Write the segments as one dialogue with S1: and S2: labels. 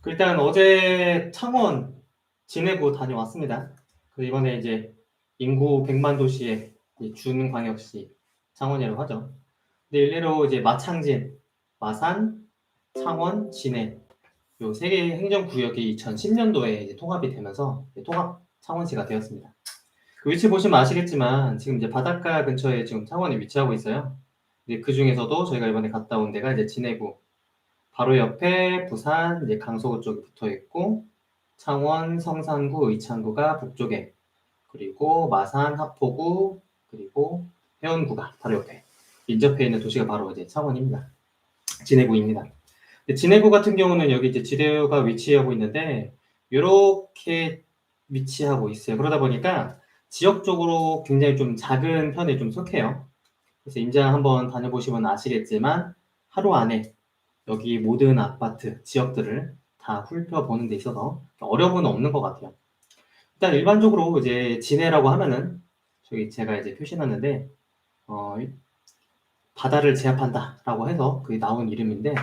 S1: 일단 어제 창원 지내고 다녀왔습니다. 이번에 이제 인구 100만 도시의 준광역시 창원이라고 하죠. 근데 일례로 이제 마창진, 마산, 창원, 진해 요 세 개의 행정구역이 2010년도에 이제 통합이 되면서 통합 창원시가 되었습니다. 그 위치 보시면 아시겠지만 지금 이제 바닷가 근처에 지금 창원이 위치하고 있어요. 근데 그 중에서도 저희가 이번에 갔다 온 데가 이제 진해구 바로 옆에 부산 이제 강서구 쪽에 붙어 있고 창원, 성산구, 의창구가 북쪽에 그리고 마산, 하포구 그리고 해운구가 바로 옆에 인접해 있는 도시가 바로 이제 창원입니다. 진해구입니다. 진해구 같은 경우는 여기 이제 지대가 위치하고 있는데 이렇게 위치하고 있어요. 그러다 보니까 지역적으로 굉장히 좀 작은 편에 좀 속해요. 그래서 임장 한번 다녀보시면 아시겠지만 하루 안에 여기 모든 아파트 지역들을 다 훑어보는 데 있어서 어려움은 없는 것 같아요. 일단 일반적으로 이제 진해라고 하면은 저기 제가 이제 표시놨는데 바다를 제압한다라고 해서 그게 나온 이름인데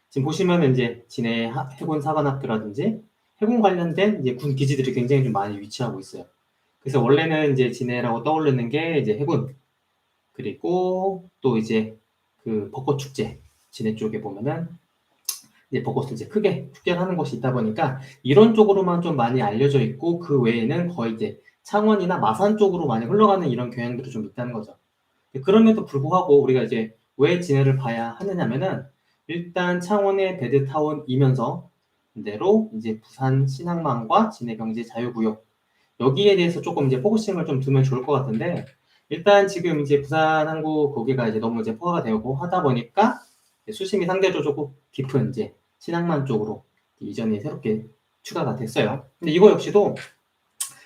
S1: 지금 보시면은 이제 진해 해군 사관학교라든지 해군 관련된 이제 군 기지들이 굉장히 좀 많이 위치하고 있어요. 그래서 원래는 이제 진해라고 떠오르는 게 이제 해군 그리고 또 이제 그 벚꽃 축제 진해 쪽에 보면은 이제 벚꽃을 이제 크게 축제를 하는 곳이 있다 보니까 이런 쪽으로만 좀 많이 알려져 있고 그 외에는 거의 이제 창원이나 마산 쪽으로 많이 흘러가는 이런 경향들이 좀 있다는 거죠. 그럼에도 불구하고 우리가 이제 왜 진해를 봐야 하느냐면은 일단 창원의 베드타운이면서 반대로 이제 부산 신항만과 진해 경제 자유구역 여기에 대해서 조금 이제 포커싱을 좀 두면 좋을 것 같은데 일단 지금 이제 부산 항구 거기가 이제 너무 이제 포화가 되고 하다 보니까 수심이 상대적으로 조금 깊은 이제 신항만 쪽으로 이전이 새롭게 추가가 됐어요. 근데 이거 역시도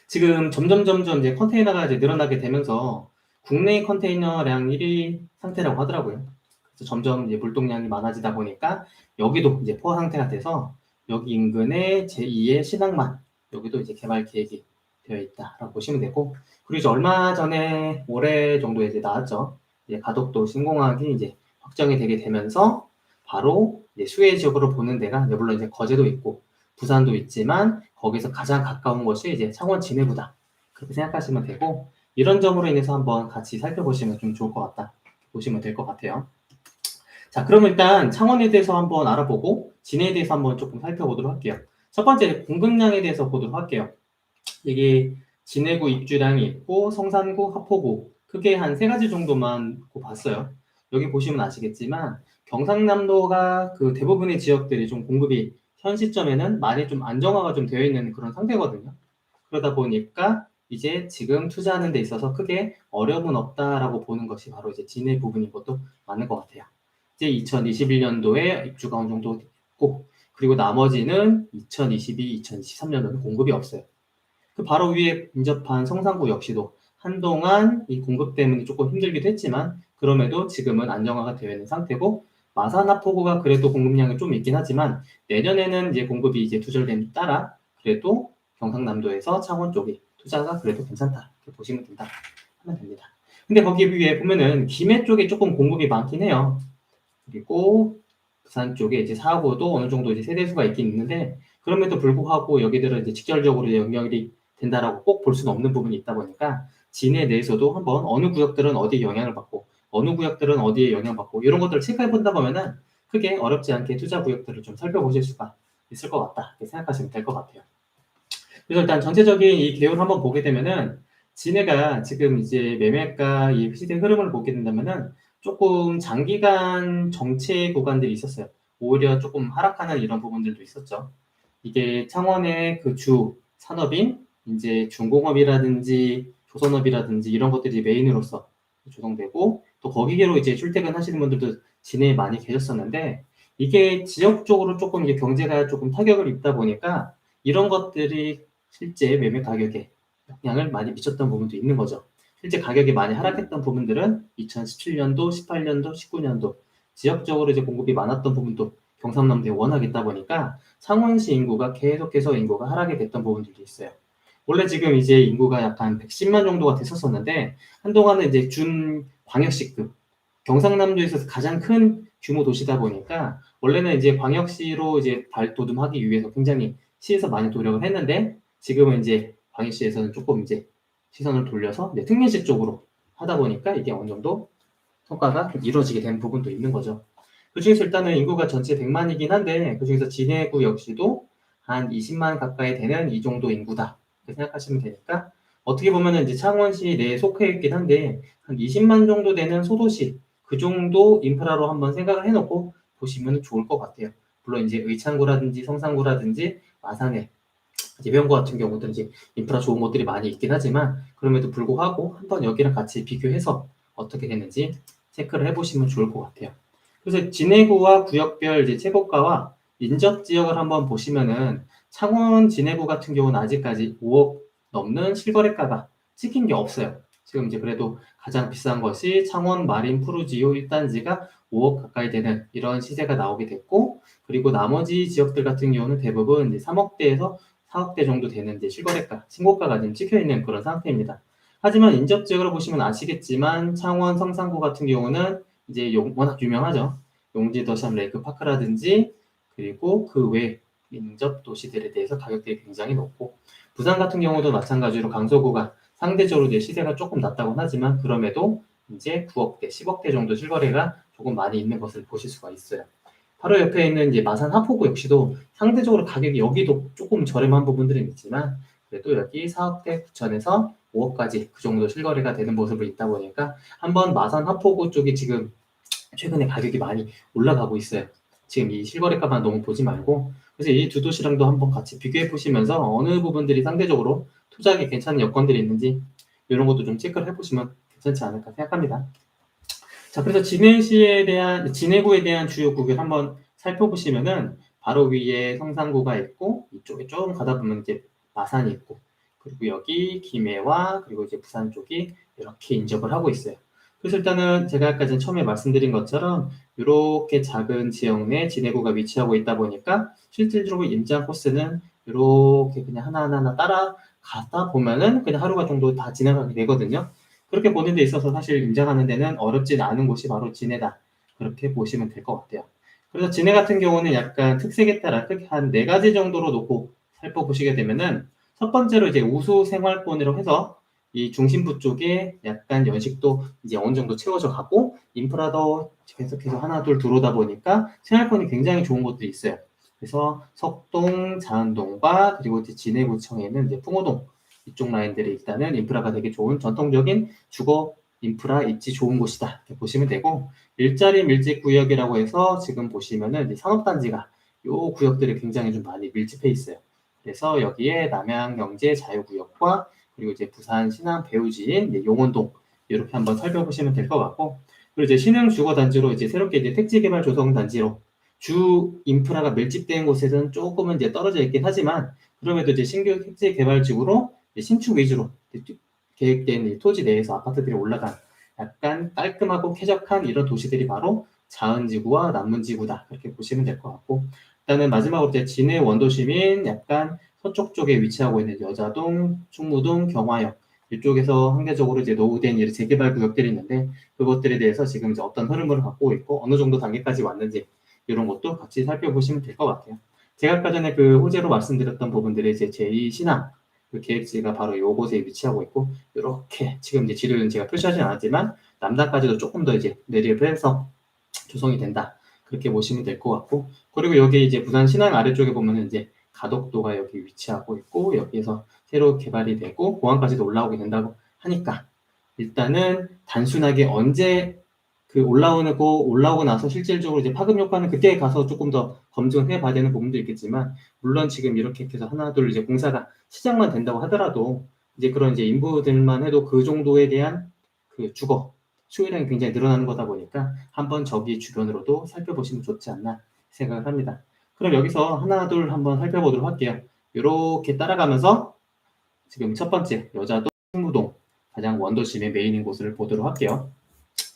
S1: 지금 점점 이제 컨테이너가 이제 늘어나게 되면서 국내 컨테이너량 1위 상태라고 하더라고요. 그래서 점점 이제 물동량이 많아지다 보니까 여기도 이제 포화 상태가 돼서 여기 인근에 제2의 신항만 여기도 이제 개발 계획이 되어 있다라고 보시면 되고 그리고 이제 얼마 전에 올해 정도에 이제 나왔죠. 이제 가덕도 신공항이 이제 확정이 되게 되면서 바로 이제 수혜 지역으로 보는 데가 물론 이제 거제도 있고 부산도 있지만 거기서 가장 가까운 것이 이제 창원 진해구다 그렇게 생각하시면 되고 이런 점으로 인해서 한번 같이 살펴보시면 좀 좋을 것 같다 보시면 될 것 같아요. 자, 그럼 일단 창원에 대해서 한번 알아보고 진해에 대해서 한번 조금 살펴보도록 할게요. 첫 번째 공급량에 대해서 보도록 할게요. 이게 진해구 입주량이 있고 성산구, 하포구 크게 한 세 가지 정도만 봤어요. 여기 보시면 아시겠지만 경상남도가 그 대부분의 지역들이 좀 공급이 현 시점에는 많이 좀 안정화가 좀 되어 있는 그런 상태거든요. 그러다 보니까 이제 지금 투자하는 데 있어서 크게 어려움은 없다라고 보는 것이 바로 이제 진해 부분인 것도 맞는 것 같아요. 이제 2021년도에 입주가 어느 정도 있고 그리고 나머지는 2022, 2023년도는 공급이 없어요. 그 바로 위에 인접한 성산구 역시도 한동안 이 공급 때문에 조금 힘들기도 했지만 그럼에도 지금은 안정화가 되어 있는 상태고 마산하포구가 그래도 공급량이 좀 있긴 하지만 내년에는 이제 공급이 이제 두절됨 따라 그래도 경상남도에서 창원 쪽이 투자가 그래도 괜찮다 이렇게 보시면 된다 하면 됩니다. 근데 거기 위에 보면은 김해 쪽에 조금 공급이 많긴 해요. 그리고 부산 쪽에 이제 사고도 어느 정도 이제 세대수가 있긴 있는데 그럼에도 불구하고 여기들은 이제 직접적으로 연결이 된다라고 꼭 볼 수는 없는 부분이 있다 보니까 진해 내에서도 한번 어느 구역들은 어디에 영향을 받고 어느 구역들은 어디에 영향을 받고 이런 것들을 체크해 본다 보면은 크게 어렵지 않게 투자 구역들을 좀 살펴보실 수가 있을 것 같다 이렇게 생각하시면 될 것 같아요. 그래서 일단 전체적인 이 개요를 한번 보게 되면은 진해가 지금 이제 매매가 이 시대 흐름을 보게 된다면은 조금 장기간 정체 구간들이 있었어요. 오히려 조금 하락하는 이런 부분들도 있었죠. 이게 창원의 그 주 산업인 이제 중공업이라든지 조선업이라든지 이런 것들이 메인으로서 조성되고 또 거기로 이제 출퇴근하시는 분들도 진해에 많이 계셨었는데 이게 지역적으로 조금 이게 경제가 조금 타격을 입다 보니까 이런 것들이 실제 매매 가격에 영향을 많이 미쳤던 부분도 있는 거죠. 실제 가격이 많이 하락했던 부분들은 2017년도, 18년도, 19년도 지역적으로 이제 공급이 많았던 부분도 경상남도에 워낙 있다 보니까 창원시 인구가 계속해서 인구가 하락이 됐던 부분들이 있어요. 원래 지금 이제 인구가 약간 110만 정도가 됐었었는데 한동안은 이제 준 광역시급 경상남도에서 가장 큰 규모 도시다 보니까 원래는 이제 광역시로 이제 발돋움하기 위해서 굉장히 시에서 많이 노력을 했는데 지금은 이제 광역시에서는 조금 이제 시선을 돌려서 이제 특례시 쪽으로 하다 보니까 이게 어느 정도 성과가 이루어지게 된 부분도 있는 거죠. 그중에서 일단은 인구가 전체 100만이긴 한데 그중에서 진해구 역시도 한 20만 가까이 되는 이 정도 인구다 이렇게 생각하시면 되니까 어떻게 보면은 이제 창원시 내에 속해 있긴 한데 한 20만 정도 되는 소도시 그 정도 인프라로 한번 생각을 해놓고 보시면 좋을 것 같아요. 물론 이제 의창구라든지 성산구라든지 마산에 이제 회원구 같은 경우도 이제 인프라 좋은 곳들이 많이 있긴 하지만 그럼에도 불구하고 한번 여기랑 같이 비교해서 어떻게 되는지 체크를 해보시면 좋을 것 같아요. 그래서 진해구와 구역별 이제 채고가와 인접 지역을 한번 보시면은 창원 진해구 같은 경우는 아직까지 5억 넘는 실거래가가 찍힌 게 없어요. 지금 이제 그래도 가장 비싼 것이 창원 마린 푸르지오 1단지가 5억 가까이 되는 이런 시세가 나오게 됐고 그리고 나머지 지역들 같은 경우는 대부분 이제 3억대에서 4억대 정도 되는 이제 실거래가, 신고가가 지금 찍혀 있는 그런 상태입니다. 하지만 인접 지역으로 보시면 아시겠지만 창원 성산구 같은 경우는 이제 워낙 유명하죠. 용지 더샵 레이크파크라든지 그리고 그 외 인접 도시들에 대해서 가격대가 굉장히 높고 부산 같은 경우도 마찬가지로 강서구가 상대적으로 이제 시세가 조금 낮다고 하지만 그럼에도 이제 9억대, 10억대 정도 실거래가 조금 많이 있는 것을 보실 수가 있어요. 바로 옆에 있는 이제 마산 하포구 역시도 상대적으로 가격이 여기도 조금 저렴한 부분들은 있지만 그래도 여기 4억대 9천에서 5억까지 그 정도 실거래가 되는 모습을 있다 보니까 한번 마산 하포구 쪽이 지금 최근에 가격이 많이 올라가고 있어요. 지금 이 실거래가만 너무 보지 말고 그래서 이 두 도시랑도 한번 같이 비교해 보시면서 어느 부분들이 상대적으로 투자하기 괜찮은 여건들이 있는지 이런 것도 좀 체크를 해보시면 괜찮지 않을까 생각합니다. 자, 그래서 진해구에 대한 주요 구를 한번 살펴보시면은 바로 위에 성산구가 있고 이쪽에 좀 가다 보면 이제 마산이 있고 그리고 여기 김해와 그리고 이제 부산 쪽이 이렇게 인접을 하고 있어요. 그래서 일단은 제가 아까 전 처음에 말씀드린 것처럼 이렇게 작은 지역 내 진해구가 위치하고 있다 보니까 실질적으로 임장 코스는 이렇게 그냥 하나하나 따라가다 보면은 그냥 하루가 정도 다 지나가게 되거든요. 그렇게 보는 데 있어서 사실 임장하는 데는 어렵진 않은 곳이 바로 진해다. 그렇게 보시면 될 것 같아요. 그래서 진해 같은 경우는 약간 특색에 따라 크게 한 4가지 정도로 놓고 살펴보시게 되면은 첫 번째로 이제 우수 생활권으로 해서 이 중심부 쪽에 약간 연식도 이제 어느 정도 채워져 가고 인프라도 계속해서 하나 둘 들어오다 보니까 생활권이 굉장히 좋은 곳들이 있어요. 그래서 석동, 자안동과 그리고 이제 진해구청에는 이제 풍호동 이쪽 라인들이 일단은 인프라가 되게 좋은 전통적인 주거 인프라 입지 좋은 곳이다 이렇게 보시면 되고 일자리 밀집 구역이라고 해서 지금 보시면은 이제 산업단지가 요 구역들이 굉장히 좀 많이 밀집해 있어요. 그래서 여기에 남양경제 자유구역과 그리고 이제 부산 신안 배우지인 용원동 이렇게 한번 살펴보시면 될 것 같고 그리고 이제 신흥 주거 단지로 이제 새롭게 이제 택지개발 조성 단지로 주 인프라가 밀집된 곳에서는 조금은 이제 떨어져 있긴 하지만 그럼에도 이제 신규 택지 개발지구로 신축 위주로 계획된 토지 내에서 아파트들이 올라간 약간 깔끔하고 쾌적한 이런 도시들이 바로 자은지구와 남문지구다 이렇게 보시면 될 것 같고 일단은 마지막으로 이제 진해 원도심인 약간 서쪽 쪽에 위치하고 있는 여자동, 충무동, 경화역 이쪽에서 상대적으로 이제 노후된 이런 재개발 구역들이 있는데 그것들에 대해서 지금 이제 어떤 흐름을 갖고 있고 어느 정도 단계까지 왔는지 이런 것도 같이 살펴보시면 될 것 같아요. 제가 아까 전에 그 호재로 말씀드렸던 부분들이 이제 제2신항 그 계획지가 바로 이곳에 위치하고 있고 이렇게 지금 이제 지도는 제가 표시하진 않았지만 남단까지도 조금 더 이제 내리를 해서 조성이 된다 그렇게 보시면 될 것 같고 그리고 여기 이제 부산 신항 아래쪽에 보면은 이제 가덕도가 여기 위치하고 있고 여기에서 새로 개발이 되고 공항까지도 올라오게 된다고 하니까 일단은 단순하게 언제 그 올라오고 나서 실질적으로 이제 파급 효과는 그때 가서 조금 더 검증을 해봐야 되는 부분도 있겠지만 물론 지금 이렇게 해서 하나 둘 이제 공사가 시작만 된다고 하더라도 이제 그런 이제 인부들만 해도 그 정도에 대한 그 주거 수요량이 굉장히 늘어나는 거다 보니까 한번 저기 주변으로도 살펴보시면 좋지 않나 생각을 합니다. 그럼 여기서 하나 둘 한번 살펴보도록 할게요. 이렇게 따라가면서 지금 첫 번째 여자동 충무동 가장 원도심의 메인인 곳을 보도록 할게요.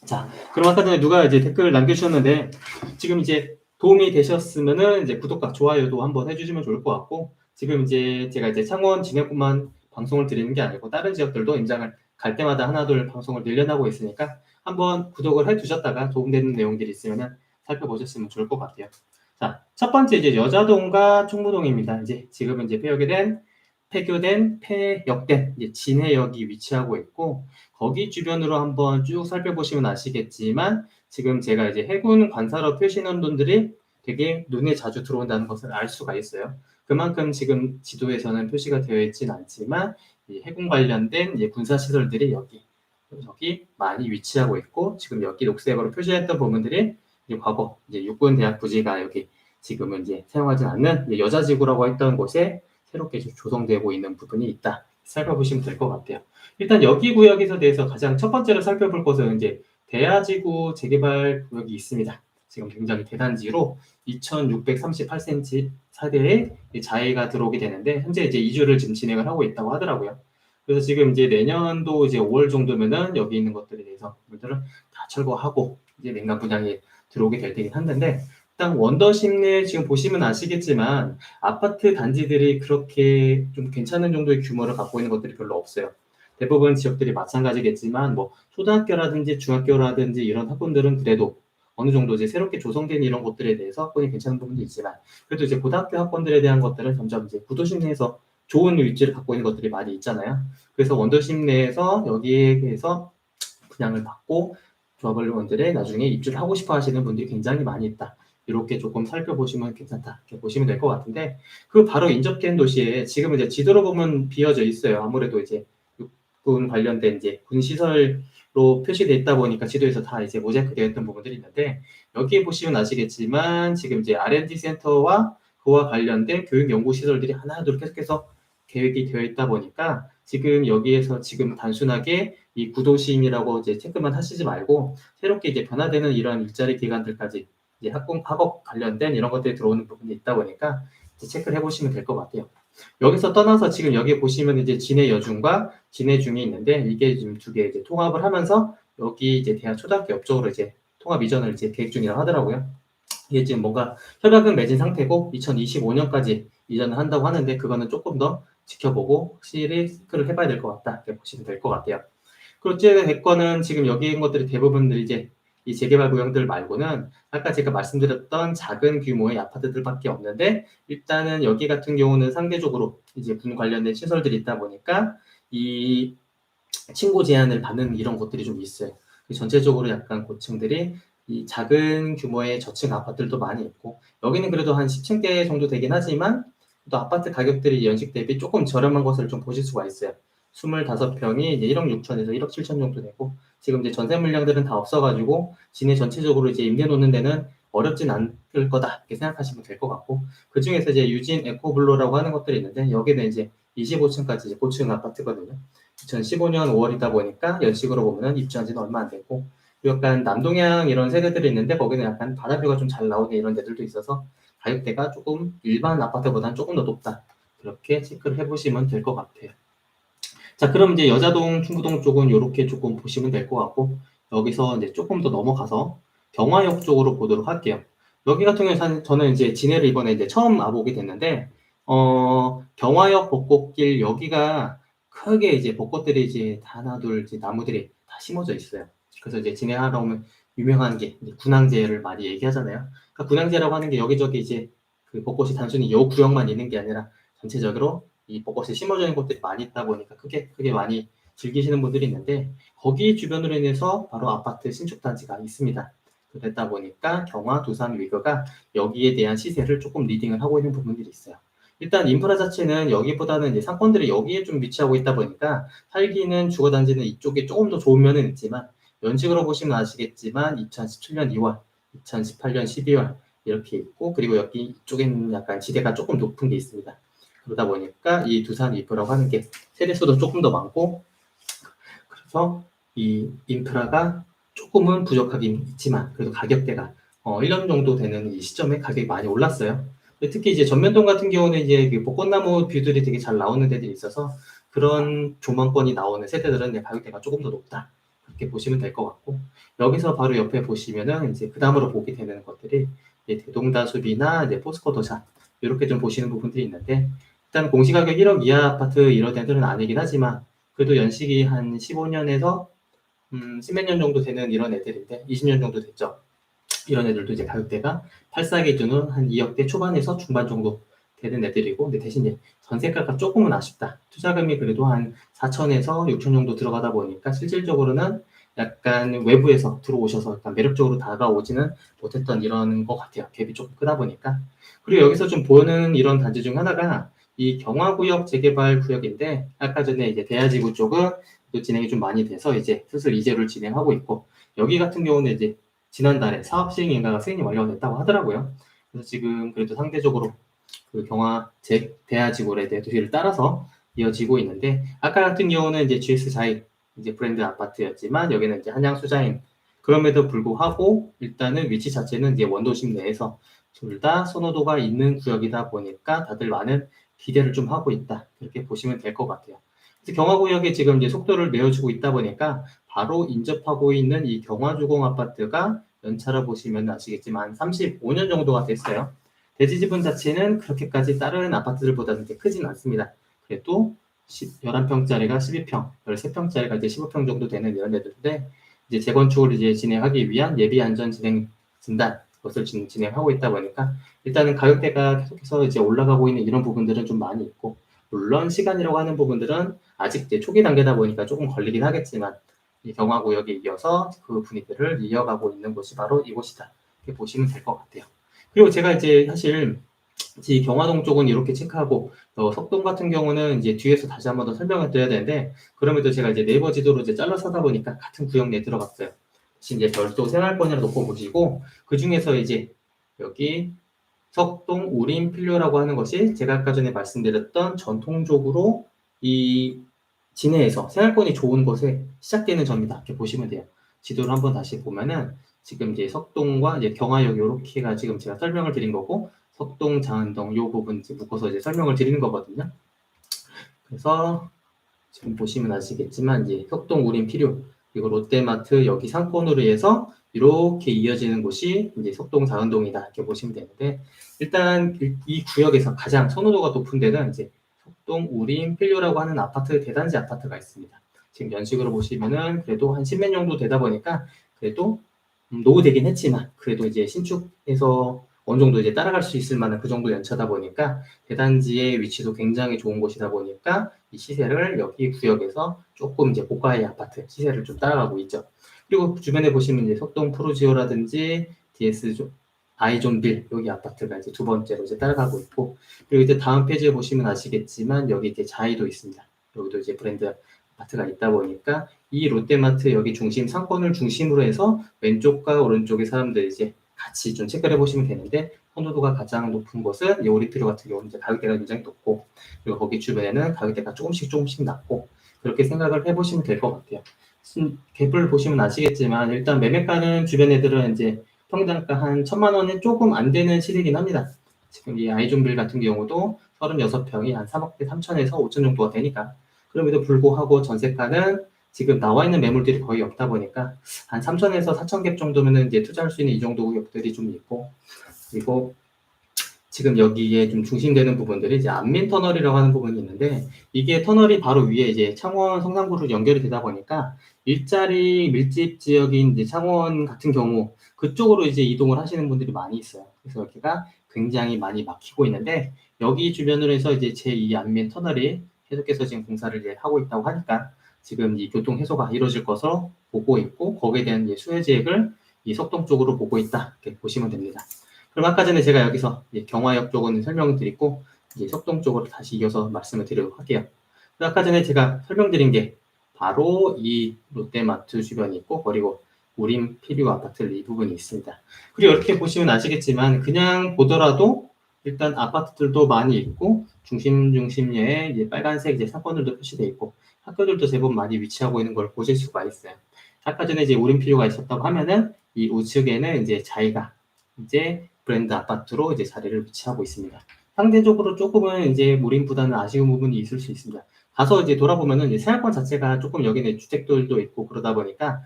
S1: 자, 그럼 아까 전에 누가 이제 댓글 남겨주셨는데 지금 이제 도움이 되셨으면은 이제 구독과 좋아요도 한번 해주시면 좋을 것 같고 지금 이제 제가 이제 창원 진해구만 방송을 드리는 게 아니고 다른 지역들도 임장을 갈 때마다 하나둘 방송을 늘려나고 있으니까 한번 구독을 해두셨다가 도움되는 내용들이 있으면은 살펴보셨으면 좋을 것 같아요. 자, 첫 번째 이제 여자동과 충무동입니다. 이제 지금은 이제 폐교된, 폐역된 이제 진해역이 위치하고 있고, 거기 주변으로 한번 쭉 살펴보시면 아시겠지만, 지금 제가 이제 해군 관사로 표시는 분들이 되게 눈에 자주 들어온다는 것을 알 수가 있어요. 그만큼 지금 지도에서는 표시가 되어 있진 않지만, 이 해군 관련된 이제 군사시설들이 여기 많이 위치하고 있고, 지금 여기 녹색으로 표시했던 부분들이 이제 과거 이제 육군대학 부지가 여기 지금은 이제 사용하지 않는 이제 여자지구라고 했던 곳에 새롭게 조성되고 있는 부분이 있다. 살펴보시면 될 것 같아요. 일단 여기 구역에서 대해서 가장 첫 번째로 살펴볼 것은 이제 대하지구 재개발 구역이 있습니다. 지금 굉장히 대단지로 2,638cm 사대의 자해가 들어오게 되는데 현재 이제 이주를 지금 진행을 하고 있다고 하더라고요. 그래서 지금 이제 내년도 이제 5월 정도면은 여기 있는 것들에 대해서 물들을 다 철거하고 이제 냉각 분양이 들어오게 될 테긴 한데, 일단 원더십 내 지금 보시면 아시겠지만 아파트 단지들이 그렇게 좀 괜찮은 정도의 규모를 갖고 있는 것들이 별로 없어요. 대부분 지역들이 마찬가지겠지만 뭐 초등학교라든지 중학교라든지 이런 학군들은 그래도 어느 정도 이제 새롭게 조성된 이런 곳들에 대해서 학군이 괜찮은 부분도 있지만, 그래도 이제 고등학교 학군들에 대한 것들은 점점 이제 구도심 내에서 좋은 위치를 갖고 있는 것들이 많이 있잖아요. 그래서 원더십 내에서 여기에 대해서 분양을 받고 조합원들의 나중에 입주를 하고 싶어 하시는 분들이 굉장히 많이 있다. 이렇게 조금 살펴보시면 괜찮다. 이렇게 보시면 될 것 같은데, 그 바로 인접된 도시에 지금 이제 지도로 보면 비어져 있어요. 아무래도 이제 육군 관련된 이제 군시설로 표시되어 있다 보니까 지도에서 다 이제 모자이크 되어 있던 부분들이 있는데, 여기 보시면 아시겠지만 지금 이제 R&D 센터와 그와 관련된 교육 연구 시설들이 하나둘 계속해서 계획이 되어 있다 보니까 지금 여기에서 지금 단순하게 이 구도심이라고 이제 체크만 하시지 말고 새롭게 이제 변화되는 이런 일자리 기관들까지 이제 학업 관련된 이런 것들이 들어오는 부분이 있다 보니까 이제 체크를 해보시면 될 것 같아요. 여기서 떠나서 지금 여기 보시면 이제 진해여중과 진해중이 있는데, 이게 지금 두 개 이제 통합을 하면서 여기 이제 대학 초등학교 옆쪽으로 이제 통합 이전을 이제 계획 중이라고 하더라고요. 이게 지금 뭔가 협약은 맺은 상태고 2025년까지 이전을 한다고 하는데, 그거는 조금 더 지켜보고 확실히 체크를 해봐야 될 것 같다. 이렇게 보시면 될 것 같아요. 그리고 됐거는 지금 여기 있는 것들이 대부분들 이제 이 재개발 구역들 말고는 아까 제가 말씀드렸던 작은 규모의 아파트들밖에 없는데, 일단은 여기 같은 경우는 상대적으로 이제 군 관련된 시설들이 있다 보니까 이 층고 제한을 받는 이런 것들이 좀 있어요. 전체적으로 약간 고층들이 이 작은 규모의 저층 아파트들도 많이 있고, 여기는 그래도 한 10층대 정도 되긴 하지만 또 아파트 가격들이 연식 대비 조금 저렴한 것을 좀 보실 수가 있어요. 25평이 이제 1억 6천에서 1억 7천 정도 되고, 지금 이제 전세 물량들은 다 없어가지고 진해 전체적으로 이제 임대 놓는 데는 어렵진 않을 거다 이렇게 생각하시면 될 것 같고, 그 중에서 이제 유진 에코블로라고 하는 것들이 있는데 여기는 이제 25층까지 이제 고층 아파트거든요. 2015년 5월이다 보니까 연식으로 보면은 입주한 지는 얼마 안 됐고, 약간 남동향 이런 세대들이 있는데 거기는 약간 바다뷰가 좀 잘 나오는 이런 데들도 있어서 가격대가 조금 일반 아파트보다는 조금 더 높다. 그렇게 체크를 해보시면 될 것 같아요. 자, 그럼 이제 여자동, 충무동 쪽은 이렇게 조금 보시면 될 것 같고, 여기서 이제 조금 더 넘어가서 경화역 쪽으로 보도록 할게요. 여기 같은 경우에 저는 이제 진해를 이번에 이제 처음 와보게 됐는데, 경화역 벚꽃길 여기가 크게 이제 벚꽃들이 이제 하나둘 이제 나무들이 다 심어져 있어요. 그래서 이제 진해하러 오면 유명한 게 이제 군항제를 많이 얘기하잖아요. 그러니까 군항제라고 하는 게 여기저기 이제 그 벚꽃이 단순히 요 구역만 있는 게 아니라 전체적으로 이 벚꽃이 심어져 있는 곳들이 많이 있다 보니까 크게 많이 즐기시는 분들이 있는데, 거기 주변으로 인해서 바로 아파트 신축 단지가 있습니다. 그랬다 보니까 경화, 두산, 위거가 여기에 대한 시세를 조금 리딩을 하고 있는 부분들이 있어요. 일단 인프라 자체는 여기보다는 이제 상권들이 여기에 좀 위치하고 있다 보니까 살기는 주거 단지는 이쪽에 조금 더 좋은 면은 있지만, 연식으로 보시면 아시겠지만 2017년 2월, 2018년 12월 이렇게 있고, 그리고 여기 이쪽에는 약간 지대가 조금 높은 게 있습니다. 그러다 보니까 이 두산 인프라고 하는 게 세대수도 조금 더 많고, 그래서 이 인프라가 조금은 부족하긴 있지만 그래도 가격대가 1년 정도 되는 이 시점에 가격이 많이 올랐어요. 특히 이제 전면동 같은 경우는 이제 그 벚꽃나무 뷰들이 되게 잘 나오는 데들이 있어서 그런 조망권이 나오는 세대들은 가격대가 조금 더 높다. 그렇게 보시면 될 것 같고, 여기서 바로 옆에 보시면은 이제 그 다음으로 보게 되는 것들이 이제 대동다숲이나 이제 포스코 도산 이렇게 좀 보시는 부분들이 있는데, 일단 공시가격 1억 이하 아파트 이런 데들은 아니긴 하지만 그래도 연식이 한 15년에서 10몇 년 정도 되는 이런 애들인데 20년 정도 됐죠. 이런 애들도 이제 가격대가 84 기준은 한 2억대 초반에서 중반 정도 되는 애들이고, 근데 대신 이제 전세가가 조금은 아쉽다. 투자금이 그래도 한 4천에서 6천 정도 들어가다 보니까 실질적으로는 약간 외부에서 들어오셔서 약간 매력적으로 다가오지는 못했던 이런 것 같아요. 갭이 조금 크다 보니까. 그리고 여기서 좀 보는 이런 단지 중 하나가 이 경화구역 재개발 구역인데, 아까 전에 이제 대야지구 쪽은 또 진행이 좀 많이 돼서 이제 슬슬 이재를 진행하고 있고, 여기 같은 경우는 이제 지난달에 사업 시행 인가가 승인이 완료가 됐다고 하더라고요. 그래서 지금 그래도 상대적으로 그 대야지구의 대도시를 따라서 이어지고 있는데, 아까 같은 경우는 이제 GS 자이 이제 브랜드 아파트였지만 여기는 이제 한양 수자인. 그럼에도 불구하고 일단은 위치 자체는 이제 원도심 내에서 둘 다 선호도가 있는 구역이다 보니까 다들 많은 기대를 좀 하고 있다. 그렇게 보시면 될 것 같아요. 그래서 경화구역에 지금 이제 속도를 내어주고 있다 보니까 바로 인접하고 있는 이 경화주공 아파트가 연차로 보시면 아시겠지만 35년 정도가 됐어요. 대지 지분 자체는 그렇게까지 다른 아파트들보다는 크진 않습니다. 그래도 11평짜리가 12평, 13평짜리가 이제 15평 정도 되는 이런 애들인데, 이제 재건축을 이제 진행하기 위한 예비 안전 진행 진단 것을 진행하고 있다 보니까 일단은 가격대가 계속해서 이제 올라가고 있는 이런 부분들은 좀 많이 있고, 물론 시간이라고 하는 부분들은 아직 이제 초기 단계다 보니까 조금 걸리긴 하겠지만, 이 경화구역에 이어서 그 분위기를 이어가고 있는 곳이 바로 이곳이다. 이렇게 보시면 될 것 같아요. 그리고 제가 이제 사실 이 경화동 쪽은 이렇게 체크하고, 석동 같은 경우는 이제 뒤에서 다시 한 번 더 설명을 드려야 되는데, 그럼에도 제가 이제 네이버 지도로 이제 잘라서 하다 보니까 같은 구역 내에 들어갔어요. 이제 별도 생활권이라 놓고 보시고, 그 중에서 이제 여기 석동 우림 필요라고 하는 것이 제가 아까 전에 말씀드렸던 전통적으로 이 진해에서 생활권이 좋은 곳에 시작되는 점이다. 이렇게 보시면 돼요. 지도를 한번 다시 보면은 지금 이제 석동과 이제 경화역 요렇게가 지금 제가 설명을 드린 거고, 석동, 장안동 요 부분 이제 묶어서 이제 설명을 드리는 거거든요. 그래서 지금 보시면 아시겠지만 이제 석동 우림 필요, 그리고 롯데마트 여기 상권으로 해서 이렇게 이어지는 곳이 이제 석동 장안동이다. 이렇게 보시면 되는데, 일단 이 구역에서 가장 선호도가 높은 데는 이제 석동 우림 필요라고 하는 아파트, 대단지 아파트가 있습니다. 지금 연식으로 보시면은 그래도 한 10년 정도 되다 보니까 그래도 노후되긴 했지만 그래도 이제 신축해서 어느 정도 이제 따라갈 수 있을 만한 그 정도 연차다 보니까 대단지의 위치도 굉장히 좋은 곳이다 보니까 이 시세를 여기 구역에서 조금 이제 고가의 아파트 시세를 좀 따라가고 있죠. 그리고 주변에 보시면 이제 석동 프루지오라든지 DS 아이존빌 여기 아파트가 이제 두 번째로 이제 따라가고 있고, 그리고 이제 다음 페이지에 보시면 아시겠지만 여기 이제 자이도 있습니다. 여기도 이제 브랜드 아파트가 있다 보니까 이 롯데마트 여기 중심 상권을 중심으로 해서 왼쪽과 오른쪽의 사람들 이제 같이 좀 체크를 해보시면 되는데, 선호도가 가장 높은 곳은 이 오리피로 같은 경우는 이제 가격대가 굉장히 높고, 그리고 거기 주변에는 가격대가 조금씩 낮고, 그렇게 생각을 해보시면 될 것 같아요. 갭을 보시면 아시겠지만 일단 매매가는 주변 애들은 이제 평당가 한 1,000만 원이 조금 안 되는 시세긴 합니다. 지금 이 아이존빌 같은 경우도 36평이 한 3억대 3천에서 5천 정도가 되니까, 그럼에도 불구하고 전세가는 지금 나와 있는 매물들이 거의 없다 보니까 한 3천에서 4천 갭 정도면은 이제 투자할 수 있는 이 정도 구역들이 좀 있고, 그리고 지금 여기에 좀 중심되는 부분들이 이제 안민 터널이라고 하는 부분이 있는데, 이게 터널이 바로 위에 이제 창원 성산구로 연결이 되다 보니까 일자리 밀집 지역인 이제 창원 같은 경우 그쪽으로 이제 이동을 하시는 분들이 많이 있어요. 그래서 여기가 굉장히 많이 막히고 있는데, 여기 주변으로 해서 이제 제2 안민 터널이 계속해서 지금 공사를 이제 하고 있다고 하니까 지금 이 교통 해소가 이루어질 것으로 보고 있고, 거기에 대한 이제 수혜 계획을 이 석동 쪽으로 보고 있다. 이렇게 보시면 됩니다. 그럼 아까 전에 제가 여기서 경화역 쪽은 설명을 드리고 이제 석동 쪽으로 다시 이어서 말씀을 드리도록 할게요. 아까 전에 제가 설명드린 게 바로 이 롯데마트 주변이 있고, 그리고 우림 필요 아파트 이 부분이 있습니다. 그리고 이렇게 보시면 아시겠지만 그냥 보더라도 일단 아파트들도 많이 있고, 중심지에 이제 빨간색 이제 상권들도 표시되어 있고, 학교들도 제법 많이 위치하고 있는 걸 보실 수가 있어요. 아까 전에 이제 우림 필요가 있었다고 하면은 이 우측에는 이제 자이가 이제 브랜드 아파트로 이제 자리를 위치하고 있습니다. 상대적으로 조금은 이제 무림보다는 아쉬운 부분이 있을 수 있습니다. 가서 이제 돌아보면은 이제 생활권 자체가 조금 여기는 주택들도 있고 그러다 보니까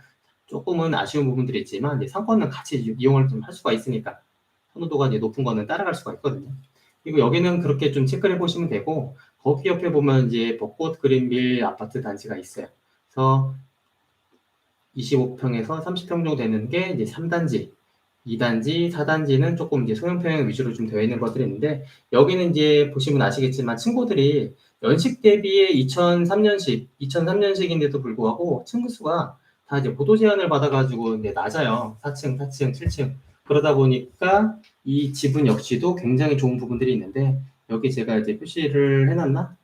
S1: 조금은 아쉬운 부분들이 있지만 이제 상권은 같이 이용을 좀 할 수가 있으니까 선호도가 이제 높은 거는 따라갈 수가 있거든요. 그리고 여기는 그렇게 좀 체크를 해보시면 되고, 거기 옆에 보면 이제 벚꽃 그린빌 아파트 단지가 있어요. 그래서 25평에서 30평 정도 되는 게 이제 3단지. 2단지, 4단지는 조금 이제 소형 평형 위주로 좀 되어 있는 것들이 있는데, 여기는 이제 보시면 아시겠지만 층고들이 연식 대비에 2003년식인데도 불구하고 층수 수가 다 이제 보도 제한을 받아가지고 이제 낮아요. 4층, 4층, 7층. 그러다 보니까 이 지분 역시도 굉장히 좋은 부분들이 있는데, 여기 제가 이제 표시를 해놨나?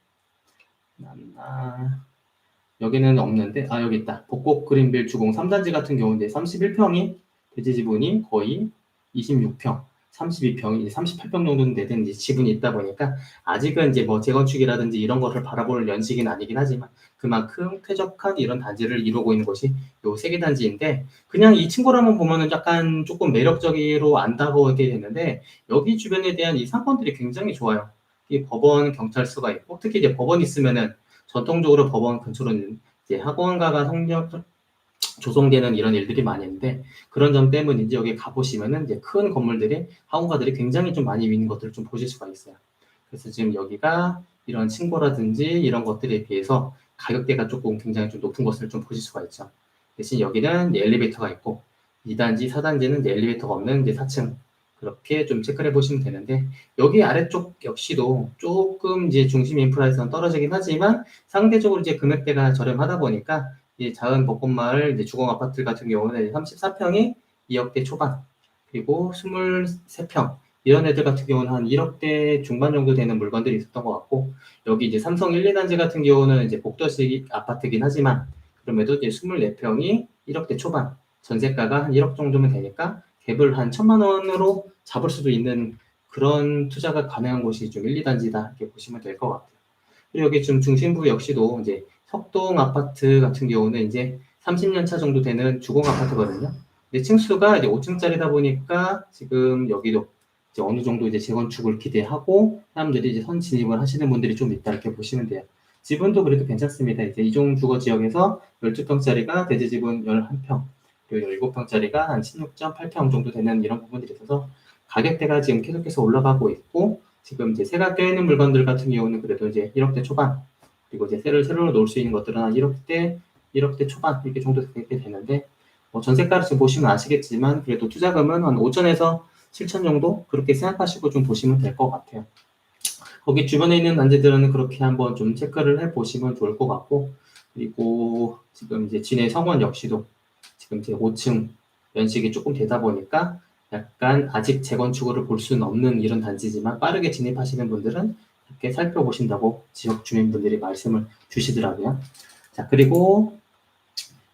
S1: 여기는 없는데, 여기 있다. 복곡 그린빌 주공 3단지 같은 경우인데 31평이 대지 지분이 거의 26평, 32평, 이제 38평 정도는 되는 이제 지분이 있다 보니까 아직은 이제 뭐 재건축이라든지 이런 것을 바라볼 연식은 아니긴 하지만 그만큼 쾌적한 이런 단지를 이루고 있는 곳이 요 세 개 단지인데, 그냥 이 친구라만 보면은 약간 조금 매력적으로 안다고 하게 되는데, 여기 주변에 대한 이 상권들이 굉장히 좋아요. 이 법원, 경찰서가 있고, 특히 이제 법원 있으면은 전통적으로 법원 근처로는 이제 학원가가 조성되는 이런 일들이 많이 있는데, 그런 점 때문인지 여기 가보시면은 이제 큰 건물들이, 학원가들이 굉장히 좀 많이 있는 것들을 좀 보실 수가 있어요. 그래서 지금 여기가 이런 층고라든지 이런 것들에 비해서 가격대가 조금 굉장히 좀 높은 것을 좀 보실 수가 있죠. 대신 여기는 엘리베이터가 있고, 2단지, 4단지는 엘리베이터가 없는 이제 4층, 그렇게 좀 체크를 해보시면 되는데, 여기 아래쪽 역시도 조금 이제 중심 인프라에서는 떨어지긴 하지만 상대적으로 이제 금액대가 저렴하다 보니까 이 자은 벚꽃마을 이제 주공 아파트 같은 경우는 34평이 2억대 초반, 그리고 23평 이런 애들 같은 경우는 한 1억대 중반 정도 되는 물건들이 있었던 것 같고, 여기 이제 삼성 1, 2단지 같은 경우는 이제 복도식 아파트긴 하지만 그럼에도 이제 24평이 1억대 초반, 전세가가 한 1억 정도면 되니까 갭을 한 1,000만 원으로 잡을 수도 있는 그런 투자가 가능한 곳이 좀 1, 2단지다 이렇게 보시면 될 것 같아요. 그리고 여기 좀 중심부 역시도 이제 석동 아파트 같은 경우는 이제 30년 차 정도 되는 주공 아파트거든요. 근데 층수가 이제 5층짜리다 보니까 지금 여기도 이제 어느 정도 이제 재건축을 기대하고 사람들이 이제 선 진입을 하시는 분들이 좀 있다 이렇게 보시면 돼요. 지분도 그래도 괜찮습니다. 이제 이종 주거 지역에서 12평짜리가 대지 지분 11평, 그리고 17평짜리가 한 16.8평 정도 되는 이런 부분들이 있어서 가격대가 지금 계속해서 올라가고 있고, 지금 이제 새가 껴있는 물건들 같은 경우는 그래도 이제 1억대 초반, 그리고 이제 새를 새로 놓을 수 있는 것들은 한 1억대 초반 이렇게 정도 되게 되는데, 뭐 전세가를 지금 보시면 아시겠지만 그래도 투자금은 한 5천에서 7천 정도 그렇게 생각하시고 좀 보시면 될 것 같아요. 거기 주변에 있는 단지들은 그렇게 한번 좀 체크를 해 보시면 좋을 것 같고, 그리고 지금 이제 진해 성원 역시도 지금 이제 5층 연식이 조금 되다 보니까 약간 아직 재건축을 볼 수는 없는 이런 단지지만 빠르게 진입하시는 분들은 이렇게 살펴보신다고 지역 주민분들이 말씀을 주시더라고요. 자, 그리고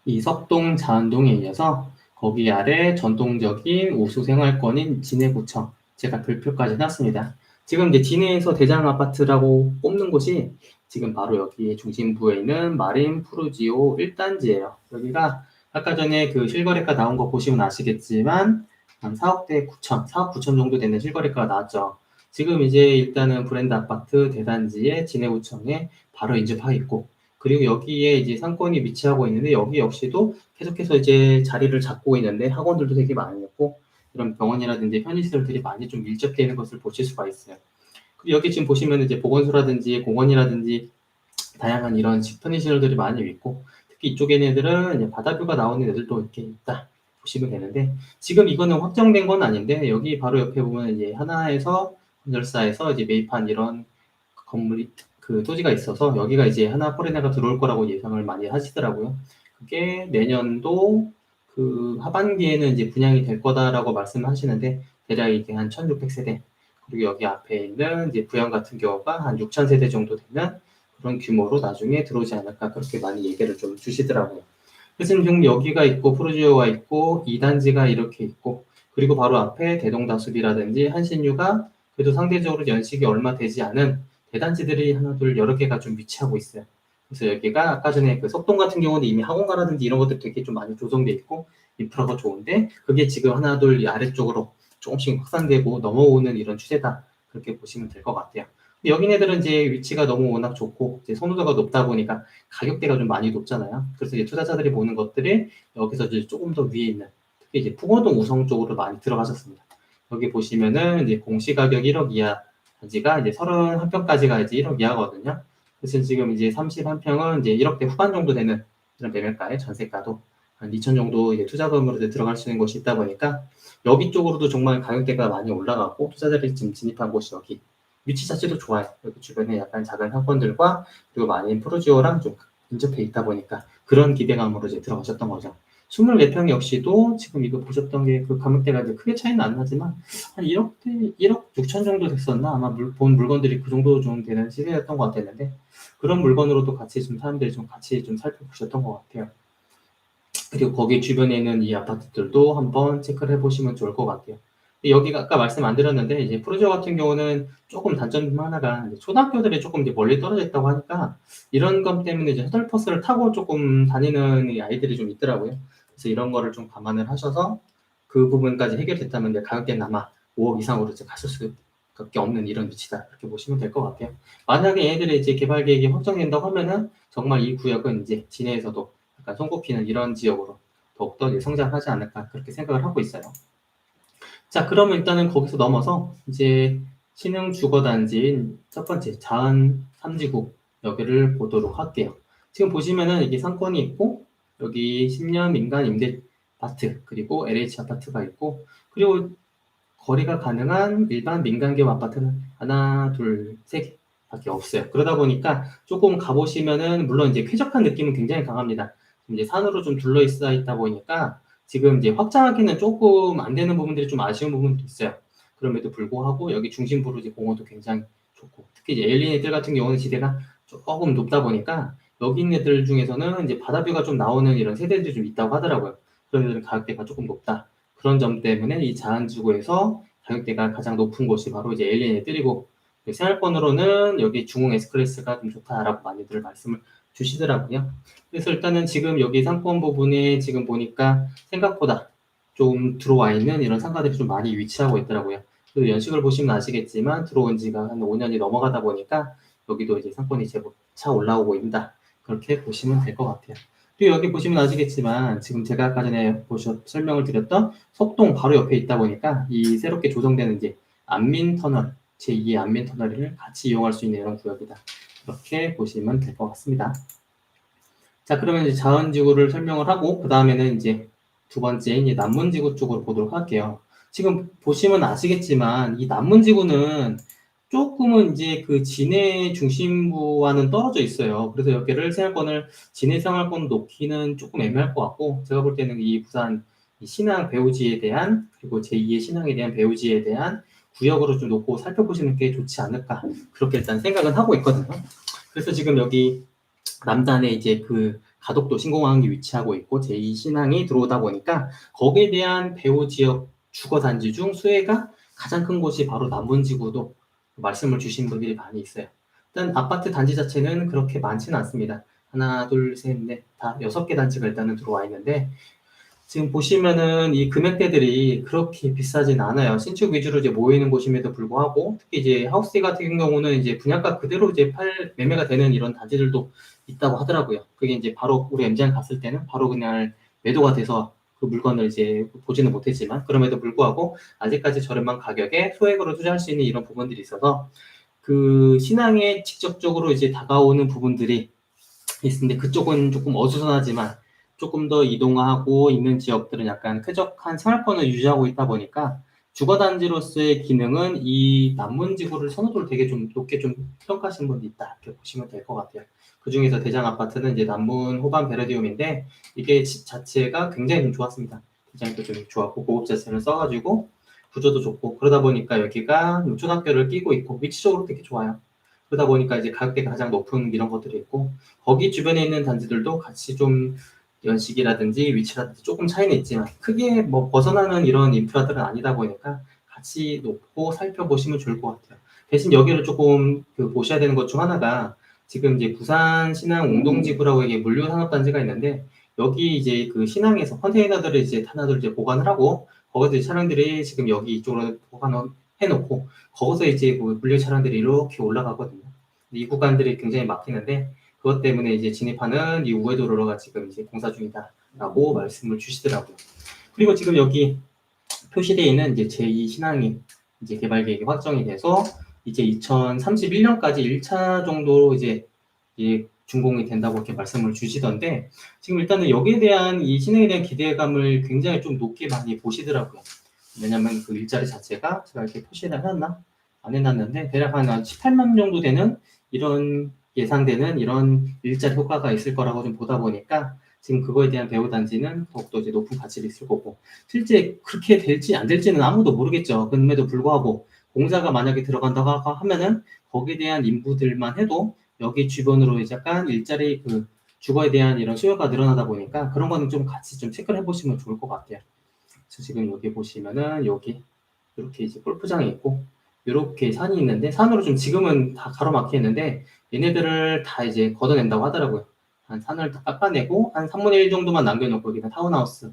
S1: 이 석동 자안동에 이어서 거기 아래 전통적인 우수 생활권인 진해구청, 제가 별표까지 놨습니다. 지금 이제 진해에서 대장 아파트라고 꼽는 곳이 지금 바로 여기 중심부에 있는 마린 푸르지오 1단지예요. 여기가 아까 전에 그 실거래가 나온 거 보시면 아시겠지만 한 4억대 9천, 4억 9천 정도 되는 실거래가가 나왔죠. 지금 이제 일단은 브랜드 아파트 대단지에 진해구청에 바로 인접하고 있고, 그리고 여기에 이제 상권이 위치하고 있는데, 여기 역시도 계속해서 이제 자리를 잡고 있는데 학원들도 되게 많이 있고 이런 병원이라든지 편의시설들이 많이 좀 밀접되어 있는 것을 보실 수가 있어요. 그리고 여기 지금 보시면 이제 보건소라든지 공원이라든지 다양한 이런 편의시설들이 많이 있고, 특히 이쪽에 애들은 이제 바다뷰가 나오는 애들도 이렇게 있다 보시면 되는데, 지금 이거는 확정된 건 아닌데 여기 바로 옆에 보면 이제 하나에서 건설사에서 이제 매입한 이런 건물이 그 토지가 있어서 여기가 이제 하나 포레나가 들어올 거라고 예상을 많이 하시더라고요. 그게 내년도 그 하반기에는 이제 분양이 될 거다라고 말씀하시는데, 대략 이게 한 1,600세대, 그리고 여기 앞에 있는 이제 부양 같은 경우가 한 6,000세대 정도 되는 그런 규모로 나중에 들어오지 않을까 그렇게 많이 얘기를 좀 주시더라고요. 그래서 지금 여기가 있고 프로지오가 있고 2단지가 이렇게 있고, 그리고 바로 앞에 대동다숲이라든지 한신유가 그래도 상대적으로 연식이 얼마 되지 않은 대단지들이 하나 둘 여러 개가 좀 위치하고 있어요. 그래서 여기가 아까 전에 그 석동 같은 경우는 이미 학원가라든지 이런 것들 되게 좀 많이 조성돼 있고 인프라가 좋은데, 그게 지금 하나 둘 아래쪽으로 조금씩 확산되고 넘어오는 이런 추세다 그렇게 보시면 될 것 같아요. 여기네들은 이제 위치가 너무 워낙 좋고 이제 선호도가 높다 보니까 가격대가 좀 많이 높잖아요. 그래서 이제 투자자들이 보는 것들이 여기서 이제 조금 더 위에 있는 특히 이제 풍어동 우성 쪽으로 많이 들어가셨습니다. 여기 보시면은 이제 공시가격 1억 이하 단지가 이제 31평까지가 이제 1억 이하거든요. 그래서 지금 이제 31평은 이제 1억대 후반 정도 되는 그런 매매가에 전세가도 한 2천 정도 이제 투자금으로 이제 들어갈 수 있는 곳이 있다 보니까 여기 쪽으로도 정말 가격대가 많이 올라가고 투자자들이 지금 진입한 곳이 여기 위치 자체도 좋아요. 여기 주변에 약간 작은 상권들과 그리고 많이 프로지오랑 좀 인접해 있다 보니까 그런 기대감으로 이제 들어가셨던 거죠. 24평 역시도 지금 이거 보셨던 게 그 가격대가 이제 크게 차이는 안 나지만 한 1억 6천 정도 됐었나? 아마 본 물건들이 그 정도 좀 되는 시세였던 것 같았는데 그런 물건으로도 같이 좀 사람들이 좀 같이 좀 살펴보셨던 것 같아요. 그리고 거기 주변에 있는 이 아파트들도 한번 체크를 해보시면 좋을 것 같아요. 여기가 아까 말씀 안 드렸는데 이제 프로지오 같은 경우는 조금 단점 중 하나가 이제 초등학교들이 조금 이제 멀리 떨어져 있다고 하니까 이런 것 때문에 이제 셔틀버스를 타고 조금 다니는 이 아이들이 좀 있더라고요. 그래서 이런 거를 좀 감안을 하셔서 그 부분까지 해결됐다면 이제 가격대는 아마 5억 이상으로 이제 가실 수밖에 없는 이런 위치다 이렇게 보시면 될 것 같아요. 만약에 얘네들의 이제 개발 계획이 확정된다고 하면은 정말 이 구역은 이제 진해에서도 약간 손꼽히는 이런 지역으로 더욱더 이제 성장하지 않을까 그렇게 생각을 하고 있어요. 자, 그러면 일단은 거기서 넘어서 이제 신흥 주거단지인 첫 번째 자은 3지구 여기를 보도록 할게요. 지금 보시면은 이게 상권이 있고 여기 10년 민간 임대 아파트 그리고 LH 아파트가 있고 그리고 거래가 가능한 일반 민간기업 아파트는 하나, 둘, 세 개밖에 없어요. 그러다 보니까 조금 가보시면은 물론 이제 쾌적한 느낌은 굉장히 강합니다. 이제 산으로 좀 둘러싸여 있다 보니까 지금 이제 확장하기는 조금 안 되는 부분들이 좀 아쉬운 부분도 있어요. 그럼에도 불구하고 여기 중심부로 이제 공원도 굉장히 좋고 특히 이제 엘린 애들 같은 경우는 지대가 조금 높다 보니까 여기 있는 애들 중에서는 이제 바다뷰가 좀 나오는 이런 세대들이 좀 있다고 하더라고요. 그런 애들은 가격대가 조금 높다. 그런 점 때문에 이 자한지구에서 가격대가 가장 높은 곳이 바로 이제 엘리의 뜰이고 생활권으로는 여기 중흥 S클래스가 좀 좋다라고 많이들 말씀을 주시더라고요. 그래서 일단은 지금 여기 상권 부분에 지금 보니까 생각보다 좀 들어와 있는 이런 상가들이 좀 많이 위치하고 있더라고요. 그 연식을 보시면 아시겠지만 들어온 지가 한 5년이 넘어가다 보니까 여기도 이제 상권이 제법 차 올라오고 있다. 그렇게 보시면 될 것 같아요. 그리고 여기 보시면 아시겠지만 지금 제가 아까 전에 설명을 드렸던 속동 바로 옆에 있다 보니까 이 새롭게 조성되는 이제 안민터널, 제2의 안민터널을 같이 이용할 수 있는 이런 구역이다. 이렇게 보시면 될 것 같습니다. 자, 그러면 이제 자원지구를 설명을 하고 그 다음에는 이제 두 번째인 이 남문지구 쪽으로 보도록 할게요. 지금 보시면 아시겠지만 이 남문지구는 조금은 이제 그 진해 중심부와는 떨어져 있어요. 그래서 여기를 생활권을 진해 생활권 놓기는 조금 애매할 것 같고 제가 볼 때는 이 부산 이 신항 배우지에 대한 그리고 제2의 신항에 대한 배우지에 대한 구역으로 좀 놓고 살펴보시는 게 좋지 않을까 그렇게 일단 생각은 하고 있거든요. 그래서 지금 여기 남단에 이제 그 가덕도 신공항이 위치하고 있고 제2 신항이 들어오다 보니까 거기에 대한 배후 지역 주거 단지 중 수혜가 가장 큰 곳이 바로 남문지구도 말씀을 주신 분들이 많이 있어요. 일단 아파트 단지 자체는 그렇게 많지는 않습니다. 하나, 둘, 셋, 넷, 다 6개 단지가 일단은 들어와 있는데 지금 보시면은 이 금액대들이 그렇게 비싸진 않아요. 신축 위주로 이제 모이는 곳임에도 불구하고 특히 이제 하우스 같은 경우는 이제 분양가 그대로 이제 매매가 되는 이런 단지들도 있다고 하더라고요. 그게 이제 바로 우리 MGN 갔을 때는 바로 그냥 매도가 돼서 그 물건을 이제 보지는 못했지만 그럼에도 불구하고 아직까지 저렴한 가격에 소액으로 투자할 수 있는 이런 부분들이 있어서 그 신앙에 직접적으로 이제 다가오는 부분들이 있는데 그쪽은 조금 어수선하지만 조금 더 이동하고 있는 지역들은 약간 쾌적한 생활권을 유지하고 있다 보니까 주거단지로서의 기능은 이 남문지구를 선호도를 되게 좀 높게 좀 평가하시는 분이 있다 이렇게 보시면 될 것 같아요. 그 중에서 대장 아파트는 이제 남문 호반 베르디움인데 이게 집 자체가 굉장히 좀 좋았습니다. 디자인도 좀 좋았고 고급 자재를 써가지고 구조도 좋고 그러다 보니까 여기가 초등학교를 끼고 있고 위치적으로 되게 좋아요. 그러다 보니까 이제 가격대가 가장 높은 이런 것들이 있고 거기 주변에 있는 단지들도 같이 좀 연식이라든지 위치라든지 조금 차이는 있지만 크게 뭐 벗어나는 이런 인프라들은 아니다 보니까 같이 놓고 살펴보시면 좋을 것 같아요. 대신 여기를 조금 그 보셔야 되는 것 중 하나가 지금 이제 부산 신항 웅동지구라고 이게 물류산업단지가 있는데 여기 이제 그 신항에서 컨테이너들을 이제 하나둘 이제 보관을 하고 거기서 이제 차량들이 지금 여기 이쪽으로 보관해 놓고 거기서 이제 뭐 물류 차량들이 이렇게 올라가거든요. 이 구간들이 굉장히 막히는데 그것 때문에 이제 진입하는 이 우회도로가 지금 이제 공사 중이다라고 말씀을 주시더라고요. 그리고 지금 여기 표시되어 있는 이제 제2 신항이 이제 개발 계획이 확정이 돼서 이제 2031년까지 1차 정도로 이제 준공이 된다고 이렇게 말씀을 주시던데 지금 일단은 여기에 대한 이 신흥에 대한 기대감을 굉장히 좀 높게 많이 보시더라고요. 왜냐면 그 일자리 자체가 제가 이렇게 표시를 해놨나? 안 해놨는데 대략 한 18만 정도 되는 이런 예상되는 이런 일자리 효과가 있을 거라고 좀 보다 보니까 지금 그거에 대한 배후 단지는 더욱더 이제 높은 가치를 있을 거고 실제 그렇게 될지 안 될지는 아무도 모르겠죠. 그럼에도 불구하고 공사가 만약에 들어간다고 하면은 거기에 대한 인부들만 해도 여기 주변으로 이제 약간 일자리 그 주거에 대한 이런 수요가 늘어나다 보니까 그런 거는 좀 같이 좀 체크를 해보시면 좋을 것 같아요. 그래서 지금 여기 보시면은 여기 이렇게 이제 골프장이 있고 이렇게 산이 있는데 산으로 좀 지금은 다 가로막혀 있는데 얘네들을 다 이제 걷어낸다고 하더라고요. 한 산을 다 깎아내고 한 3분의 1 정도만 남겨놓고 여기는 타운하우스.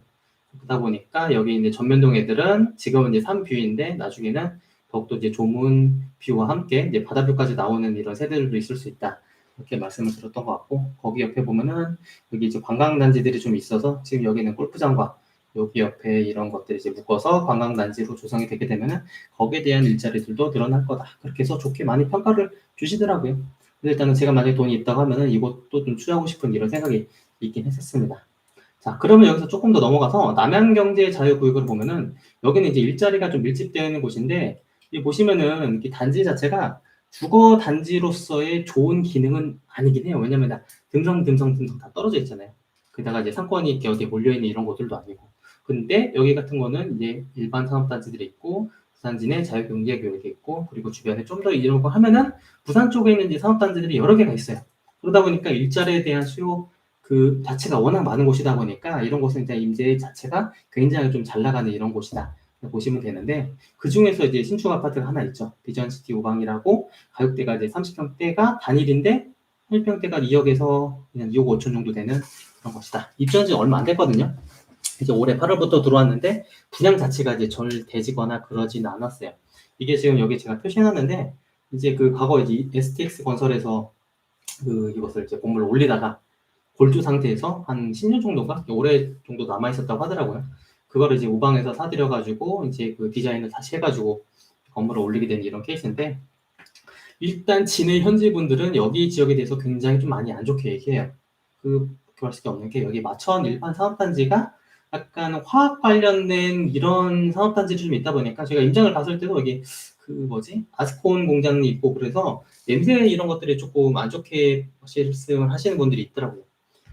S1: 그러다 보니까 여기 이제 전면동 애들은 지금은 이제 산뷰인데 나중에는 더욱더 이제 좋은 뷰와 함께 이제 바다뷰까지 나오는 이런 세대들도 있을 수 있다. 이렇게 말씀을 드렸던 것 같고 거기 옆에 보면은 여기 이제 관광단지들이 좀 있어서 지금 여기는 골프장과 여기 옆에 이런 것들이 이제 묶어서 관광단지로 조성이 되게 되면은 거기에 대한 일자리들도 늘어날 거다. 그렇게 해서 좋게 많이 평가를 주시더라고요. 근데 일단은 제가 만약에 돈이 있다고 하면은 이것도 좀 투자하고 싶은 이런 생각이 있긴 했었습니다. 자, 그러면 여기서 조금 더 넘어가서 남양경제 자유구역을 보면은 여기는 이제 일자리가 좀 밀집되어 있는 곳인데 이 보시면은 이 단지 자체가 주거 단지로서의 좋은 기능은 아니긴 해요. 왜냐면 듬성 다 떨어져 있잖아요. 게다가 이제 상권이 이렇게 어디에 몰려있는 이런 곳들도 아니고. 근데 여기 같은 거는 이제 일반 산업단지들이 있고 부산 내 자유경제구역이 있고 그리고 주변에 좀 더 이런 거 하면은 부산 쪽에 있는 이제 산업단지들이 여러 개가 있어요. 그러다 보니까 일자리에 대한 수요 그 자체가 워낙 많은 곳이다 보니까 이런 곳은 이제 임대 자체가 굉장히 좀 잘 나가는 이런 곳이다. 보시면 되는데 그 중에서 이제 신축 아파트가 하나 있죠. 비전시티 우방이라고 가격대가 이제 30평대가 단일인데 1평대가 2억에서 그냥 2억 5천 정도 되는 그런 것이다. 입주한 지 얼마 안 됐거든요. 이제 올해 8월부터 들어왔는데 분양 자체가 이제 절대지거나 그러지는 않았어요. 이게 지금 여기 제가 표시해놨는데 이제 그 과거 이제 STX 건설에서 그 이것을 이제 건물을 올리다가 골조 상태에서 한 10년 정도가 올해 정도 남아 있었다고 하더라고요. 그거를 이제 우방에서 사들여가지고 이제 그 디자인을 다시 해가지고 건물을 올리게 된 이런 케이스인데 일단 진해 현지 분들은 여기 지역에 대해서 굉장히 좀 많이 안 좋게 얘기해요. 그할 수밖에 없는 게 여기 마천 일반 산업단지가 약간 화학 관련된 이런 산업단지들이 좀 있다 보니까 제가 임장을 갔을 때도 여기 그 뭐지 아스콘 공장이 있고 그래서 냄새 이런 것들이 조금 안 좋게 말씀을 하시는 분들이 있더라고요.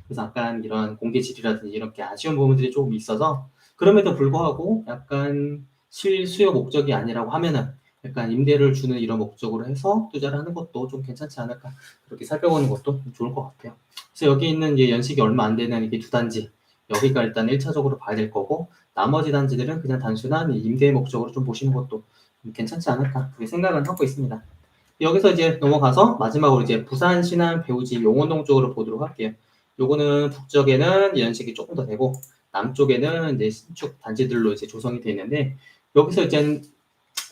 S1: 그래서 약간 이런 공개질이라든지 이렇게 아쉬운 부분들이 조금 있어서 그럼에도 불구하고 약간 실수요 목적이 아니라고 하면은 약간 임대를 주는 이런 목적으로 해서 투자를 하는 것도 좀 괜찮지 않을까 그렇게 살펴보는 것도 좋을 것 같아요. 그래서 여기 있는 이제 연식이 얼마 안 되는 이게 두 단지 여기가 일단 1차적으로 봐야 될 거고 나머지 단지들은 그냥 단순한 임대 목적으로 좀 보시는 것도 괜찮지 않을까 그렇게 생각은 하고 있습니다. 여기서 이제 넘어가서 마지막으로 이제 부산 신안 배우지 용원동 쪽으로 보도록 할게요. 요거는 북쪽에는 연식이 조금 더 되고 남쪽에는 이제 신축 단지들로 이제 조성이 되어 있는데 여기서 이제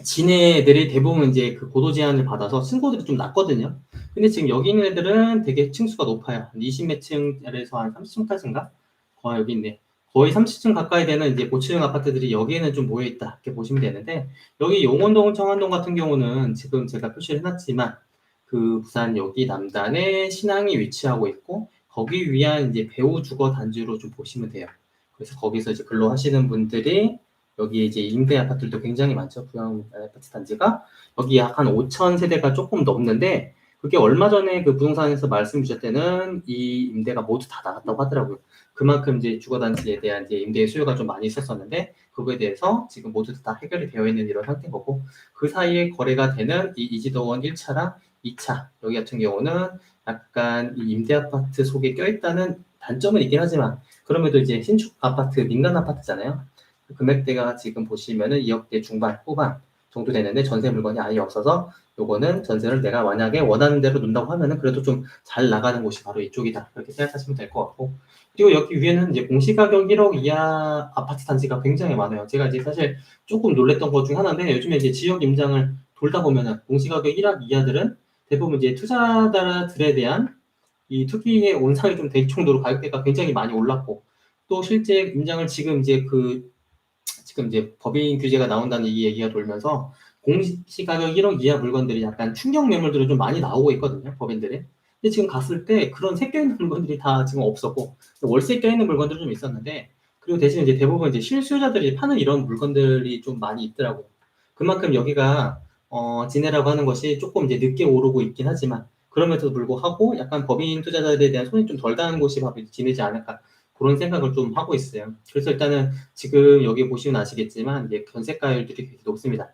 S1: 진해들이 대부분 이제 그 고도 제한을 받아서 층고들이 좀 낮거든요. 근데 지금 여기 있는 애들은 되게 층수가 높아요. 20몇 층에서 한 30층까지인가? 여기 있네. 거의 30층 가까이 되는 이제 고층 아파트들이 여기에는 좀 모여 있다. 이렇게 보시면 되는데 여기 용원동, 청안동 같은 경우는 지금 제가 표시를 해놨지만 그 부산 여기 남단에 신항이 위치하고 있고 거기 위한 이제 배우 주거 단지로 좀 보시면 돼요. 그래서 거기서 이제 근로하시는 분들이 여기 이제 임대 아파트들도 굉장히 많죠. 부양 아파트 단지가 여기 약 한 5천 세대가 조금 넘는데 그게 얼마 전에 그 부동산에서 말씀 주셨을 때는 이 임대가 모두 다 나갔다고 하더라고요. 그만큼 이제 주거단지에 대한 이제 임대 수요가 좀 많이 있었었는데 그거에 대해서 지금 모두 다 해결이 되어 있는 이런 상태인 거고 그 사이에 거래가 되는 이 이지도원 1차랑 2차 여기 같은 경우는 약간 이 임대 아파트 속에 껴있다는 단점은 있긴 하지만 그럼에도 이제 신축 아파트 민간 아파트잖아요. 금액대가 지금 보시면은 2억대 중반 후반 정도 되는데 전세 물건이 아예 없어서 요거는 전세를 내가 만약에 원하는 대로 놓는다고 하면은 그래도 좀 잘 나가는 곳이 바로 이쪽이다 그렇게 생각하시면 될 것 같고 그리고 여기 위에는 이제 공시가격 1억 이하 아파트 단지가 굉장히 많아요. 제가 이제 사실 조금 놀랬던 것 중에 하나인데 요즘에 이제 지역 임장을 돌다 보면은 공시가격 1억 이하들은 대부분 이제 투자자들에 대한 이 투기의 온상이 좀 될 정도로 가격대가 굉장히 많이 올랐고 또 실제 임장을 지금 이제 법인 규제가 나온다는 이 얘기가 돌면서 공시가격 1억 이하 물건들이 약간 충격 매물들이 좀 많이 나오고 있거든요. 법인들이. 근데 지금 갔을 때 그런 색 껴있는 물건들이 다 지금 없었고 월세 껴있는 물건들은 좀 있었는데 그리고 대신 이제 대부분 이제 실수요자들이 파는 이런 물건들이 좀 많이 있더라고요. 그만큼 여기가 지네라고 하는 것이 조금 이제 늦게 오르고 있긴 하지만 그럼에도 불구하고 약간 법인 투자자들에 대한 손이 좀 덜 닿는 곳이 바로 지네지 않을까 그런 생각을 좀 하고 있어요. 그래서 일단은 지금 여기 보시면 아시겠지만 이제 견세가율들이 되게 높습니다.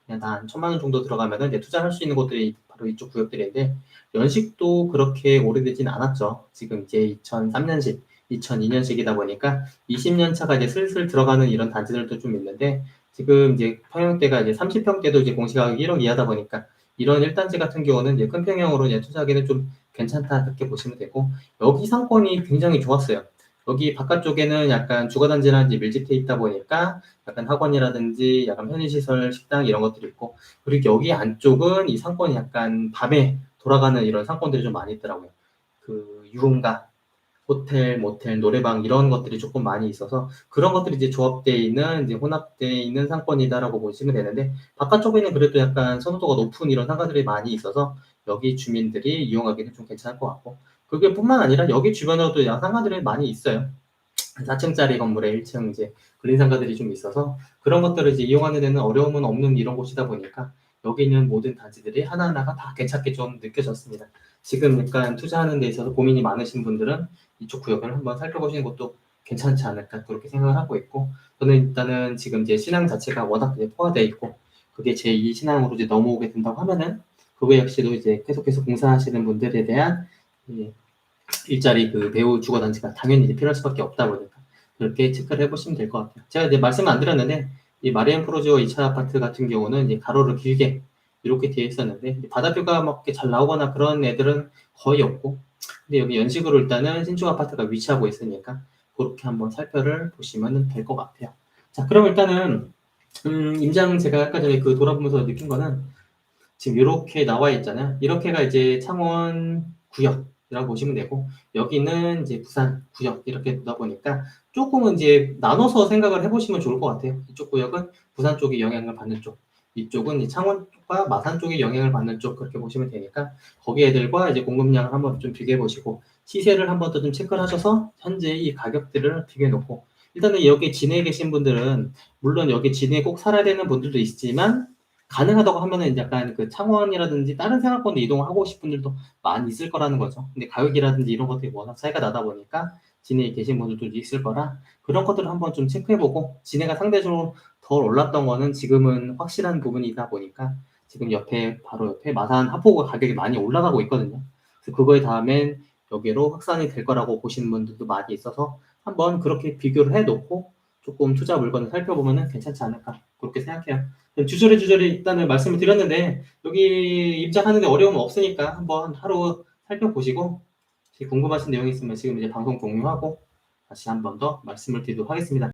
S1: 그냥 한 1,000만 원 정도 들어가면은 이제 투자할 수 있는 곳들이 바로 이쪽 구역들인데 연식도 그렇게 오래되진 않았죠. 지금 이제 2003년식, 2002년식이다 보니까 20년 차가 이제 슬슬 들어가는 이런 단지들도 좀 있는데 지금 이제 평형대가 이제 30평대도 이제 공시가격이 1억 이하다 보니까 이런 1단지 같은 경우는 이제 큰 평형으로 이제 투자하기는 좀 괜찮다 그렇게 보시면 되고 여기 상권이 굉장히 좋았어요. 여기 바깥쪽에는 약간 주거단지나 이제 밀집돼 있다 보니까 약간 학원이라든지 약간 편의시설, 식당 이런 것들이 있고 그리고 여기 안쪽은 이 상권이 약간 밤에 돌아가는 이런 상권들이 좀 많이 있더라고요. 그 유흥가, 호텔, 모텔, 노래방 이런 것들이 조금 많이 있어서 그런 것들이 이제 조합되어 있는 이제 혼합되어 있는 상권이다라고 보시면 되는데 바깥쪽에는 그래도 약간 선호도가 높은 이런 상가들이 많이 있어서 여기 주민들이 이용하기는 좀 괜찮을 것 같고 그게 뿐만 아니라 여기 주변으로도 상가들이 많이 있어요. 4층짜리 건물에 1층 이제 근린상가들이 좀 있어서 그런 것들을 이제 이용하는 데는 어려움은 없는 이런 곳이다 보니까 여기 있는 모든 단지들이 하나하나가 다 괜찮게 좀 느껴졌습니다. 지금 약간 투자하는 데 있어서 고민이 많으신 분들은 이쪽 구역을 한번 살펴보시는 것도 괜찮지 않을까 그렇게 생각을 하고 있고 저는 일단은 지금 이제 신앙 자체가 워낙 이제 포화되어 있고 그게 제2 신앙으로 이제 넘어오게 된다고 하면은 그거 역시도 이제 계속해서 공사하시는 분들에 대한 일자리 그 배우 주거 단지가 당연히 이제 필요할 수밖에 없다 보니까 그렇게 체크를 해보시면 될 것 같아요. 제가 이제 말씀을 안 드렸는데 이 마리엔 프로지오 2차 아파트 같은 경우는 이제 가로를 길게 이렇게 되어 있었는데 바다뷰가 막 이렇게 잘 나오거나 그런 애들은 거의 없고 근데 여기 연식으로 일단은 신축 아파트가 위치하고 있으니까 그렇게 한번 살펴를 보시면 될 것 같아요. 자, 그럼 일단은 임장 제가 아까 전에 그 돌아보면서 느낀 거는 지금 이렇게 나와 있잖아요. 이렇게가 이제 창원 구역이라고 보시면 되고 여기는 이제 부산 구역 이렇게 되다 보니까 조금은 이제 나눠서 생각을 해보시면 좋을 것 같아요. 이쪽 구역은 부산 쪽이 영향을 받는 쪽, 이쪽은 이제 창원 쪽과 마산 쪽이 영향을 받는 쪽 그렇게 보시면 되니까 거기 애들과 이제 공급량을 한번 좀 비교해 보시고 시세를 한번 더 좀 체크를 하셔서 현재 이 가격들을 비교해 놓고 일단은 여기 진해에 계신 분들은 물론 여기 진해에 꼭 살아야 되는 분들도 있지만 가능하다고 하면은 약간 그 창원이라든지 다른 생활권도 이동을 하고 싶은 분들도 많이 있을 거라는 거죠. 근데 가격이라든지 이런 것들이 워낙 차이가 나다 보니까 진해에 계신 분들도 있을 거라 그런 것들을 한번 좀 체크해보고 진해가 상대적으로 덜 올랐던 거는 지금은 확실한 부분이다 보니까 지금 옆에 바로 옆에 마산 하포가 가격이 많이 올라가고 있거든요. 그래서 그거에 다음엔 여기로 확산이 될 거라고 보시는 분들도 많이 있어서 한번 그렇게 비교를 해놓고 조금 투자 물건을 살펴보면은 괜찮지 않을까 그렇게 생각해요. 주저리 일단은 말씀을 드렸는데 여기 입장하는데 어려움 없으니까 한번 하루 살펴보시고 궁금하신 내용이 있으면 지금 이제 방송 종료하고 다시 한번 더 말씀을 드리도록 하겠습니다.